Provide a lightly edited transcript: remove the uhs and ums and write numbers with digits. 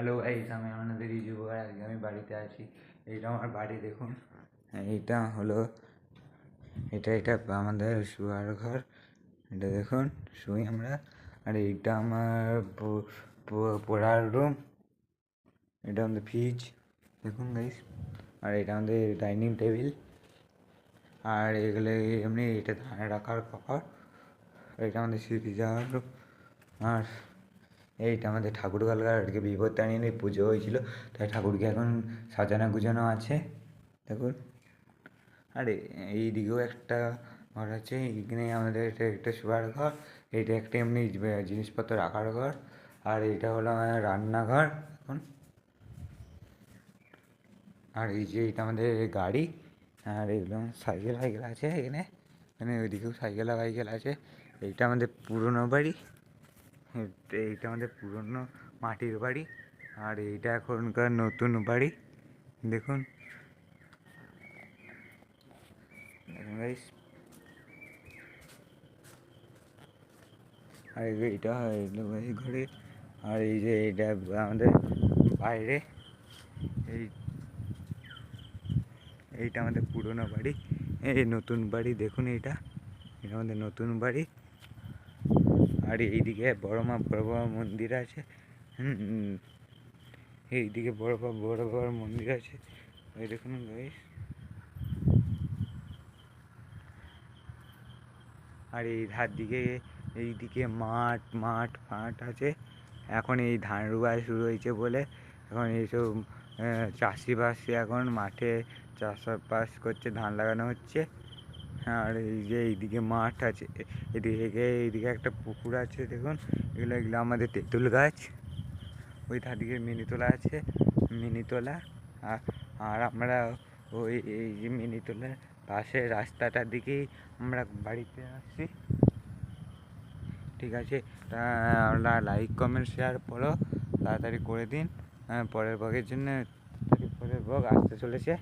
Hello guys, আমি আপনাদের YouTuber. আজকে আমি বাড়িতে আছি। এইটা আমার বাড়ি দেখুন। এইটা হলো এটা আমাদের শুয়ার ঘর। এটা দেখুন, শুই আমরা। আর এইটা আমার পড়ার রুম। এটা আমাদের ফ্রিজ দেখুন গাইস। আর এটা আমাদের ডাইনিং টেবিল। আর এগুলো এমনি এটা ধানে রাখার কভার। এটা আমাদের স্মৃতি যাওয়ার রুম। আর এইটা আমাদের ঠাকুর কালকার আজকে বিপত্তারিণীর পুজো হয়েছিল, তাই ঠাকুরকে এখন সাজানো গুজানো আছে দেখুন। আর এই দিকেও একটা ঘর আছে। এইখানে আমাদের এটা একটা শোয়ার ঘর, এইটা একটা এমনি জিনিসপত্র রাখার ঘর। আর এইটা হলো আমাদের রান্নাঘর এখন। আর এই যে এইটা আমাদের গাড়ি। আর এগুলো সাইকেল ফাইকেল আছে এখানে। এখানে ওইদিকেও সাইকেল ফাইকেল আছে। এইটা আমাদের পুরনো বাড়ি। এইটা আমাদের পুরনো মাটির বাড়ি। আর এইটা এখনকার নতুন বাড়ি দেখুন। গাইস, আর এইটা ঘরে। আর এই যে এইটা আমাদের বাইরে। এইটা আমাদের পুরনো বাড়ি, এই নতুন বাড়ি দেখুন। এটা আমাদের নতুন বাড়ি। আর এইদিকে বড় বড় মন্দির আছে। এইদিকে বড় বড় মন্দির আছে, এই দেখুন গাইস। আর এই ধার দিকে এইদিকে মাঠ ফাট আছে। এখন এই ধান রোয়া শুরু হয়েছে বলে এখন এইসব চাষিবাসী এখন মাঠে চাষবাস করছে, ধান লাগানো হচ্ছে। আর এই যে এইদিকে মাঠ আছে, এইদিকে একটা পুকুর আছে দেখুন। এগুলো আমাদের তেঁতুল গাছ। ওই ধার দিকে মিনিতলা আছে, মিনিতলা। আর আমরা ওই এই যে মিনিতলার পাশে রাস্তাটার দিকেই আমরা বাড়িতে আসছি। ঠিক আছে, তা আমরা লাইক কমেন্ট শেয়ার ফলো তাড়াতাড়ি করে দিন। পরের ব্লগের জন্য পরের ব্লগ আসতে চলেছে।